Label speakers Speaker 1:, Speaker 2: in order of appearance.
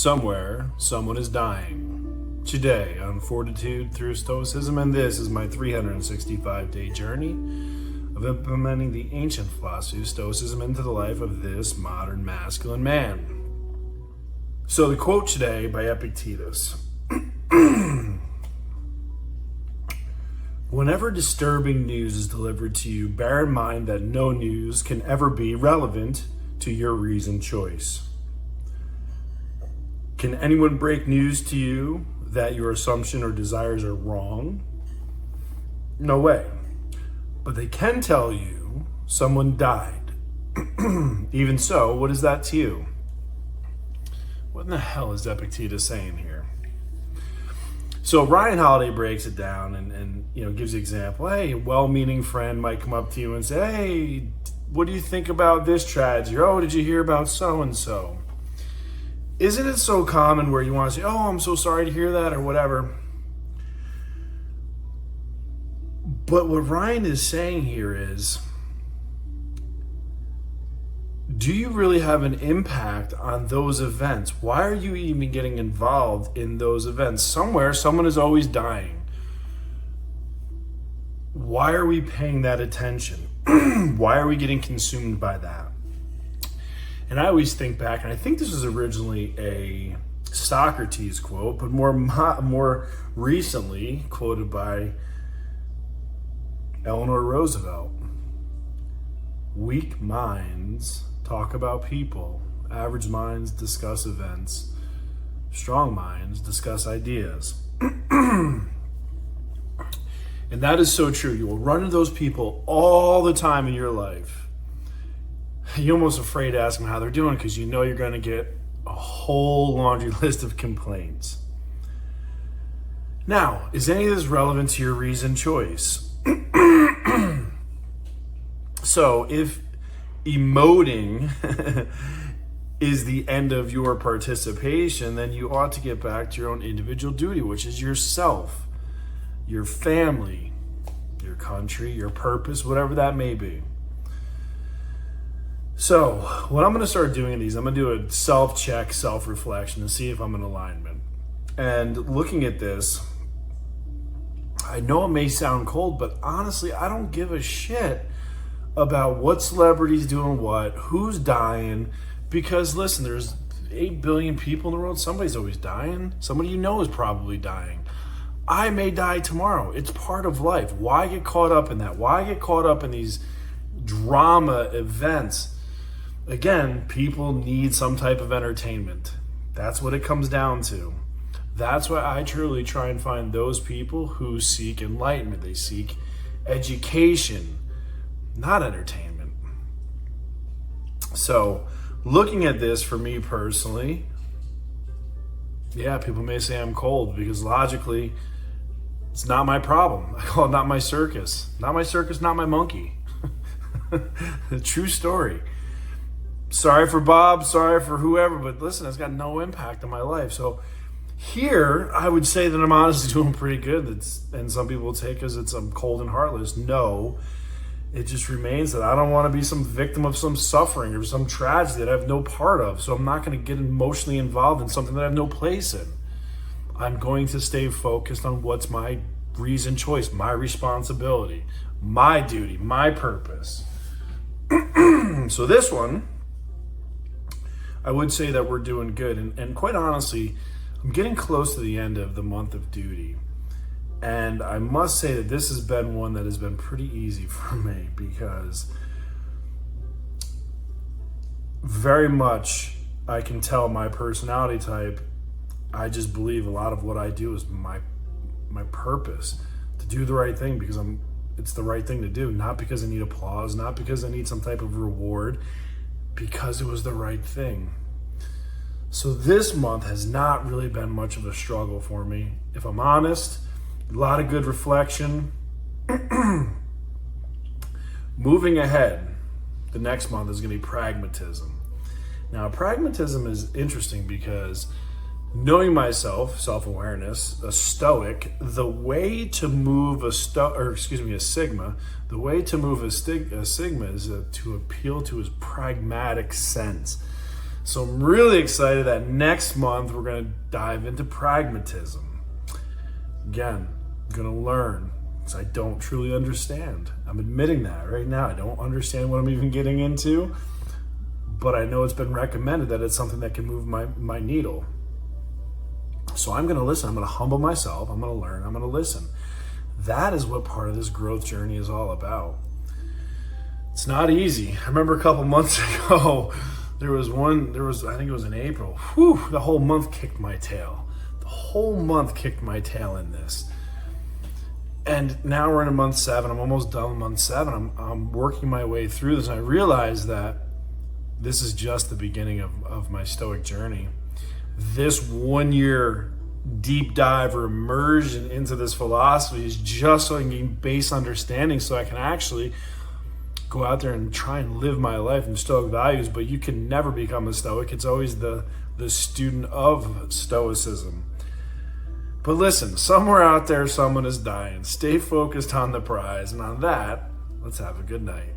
Speaker 1: Somewhere, someone is dying. Today on Fortitude Through Stoicism, and this is my 365-day journey of implementing the ancient philosophy of Stoicism into the life of this modern masculine man. So the quote today by Epictetus. Whenever disturbing news is delivered to you, bear in mind that no news can ever be relevant to your reasoned choice. Can anyone break news to you that your assumption or desires are wrong? No way. But they can tell you someone died. Even so, what is that to you? What in the hell is Epictetus saying here? So Ryan Holiday breaks it down and gives the example. Hey, a well-meaning friend might come up to you and say, hey, what do you think about this tragedy? Oh, did you hear about so-and-so? Isn't it so common where you want to say, oh, I'm so sorry to hear that or whatever? But what Ryan is saying here is, do you really have an impact on those events? Why are you even getting involved in those events? Somewhere, someone is always dying. Why are we paying that attention? Why are we getting consumed by that? And I always think back, and I think this was originally a Socrates quote, but more recently quoted by Eleanor Roosevelt. Weak minds talk about people. Average minds discuss events. Strong minds discuss ideas. And that is so true. You will run into those people all the time in your life. You're almost afraid to ask them how they're doing because you know you're going to get a whole laundry list of complaints. Now, is any of this relevant to your reasoned choice? So if emoting is the end of your participation, then you ought to get back to your own individual duty, which is yourself, your family, your country, your purpose, whatever that may be. So what I'm going to start doing in these, I'm going to do a self-check, self-reflection to see if I'm in alignment. And looking at this, I know it may sound cold, but honestly, I don't give a shit about what celebrity's doing what, who's dying, because listen, there's 8 billion people in the world. Somebody's always dying. Somebody you know is probably dying. I may die tomorrow. It's part of life. Why get caught up in that? Why get caught up in these drama events? Again, people need some type of entertainment. That's what it comes down to. That's why I truly try and find those people who seek enlightenment. They seek education, not entertainment. So, looking at this for me personally, yeah, people may say I'm cold because logically, it's not my problem. I call it not my circus. Not my circus, not my monkey. True story. Sorry for Bob, sorry for whoever, but listen, it's got no impact on my life. So here, I would say that I'm honestly doing pretty good. And some people will take as I'm cold and heartless. No, it just remains that I don't want to be some victim of some suffering or some tragedy that I have no part of. So I'm not going to get emotionally involved in something that I have no place in. I'm going to stay focused on what's my reasoned choice, my responsibility, my duty, my purpose. So this one, I would say that we're doing good. And quite honestly, I'm getting close to the end of the month of duty. And I must say that this has been one that has been pretty easy for me because very much I can tell my personality type. I just believe a lot of what I do is my purpose to do the right thing because it's the right thing to do, not because I need applause, not because I need some type of reward, because it was the right thing. So this month has not really been much of a struggle for me. If I'm honest, a lot of good reflection. Moving ahead, the next month is going to be pragmatism. Now, pragmatism is interesting because knowing myself, self-awareness, a Stoic, the way to move a Sigma, the way to move a Sigma is to appeal to his pragmatic sense. So I'm really excited that next month we're going to dive into pragmatism. Again, I'm going to learn because I don't truly understand. I'm admitting that right now. I don't understand what I'm even getting into, but I know it's been recommended that it's something that can move my needle. So I'm going to listen. I'm going to humble myself. I'm going to learn. I'm going to listen. That is what part of this growth journey is all about. It's not easy. I remember a couple months ago, I think it was in April. The whole month kicked my tail. The whole month kicked my tail in this. And now we're in month 7. I'm almost done with month 7. I'm working my way through this. And I realize that this is just the beginning of my Stoic journey. This 1 year deep dive or immersion into this philosophy is just so I can gain base understanding, so I can actually go out there and try and live my life in Stoic values. But you can never become a Stoic. It's always the student of Stoicism. But listen, somewhere out there, someone is dying. Stay focused on the prize. And on that, let's have a good night.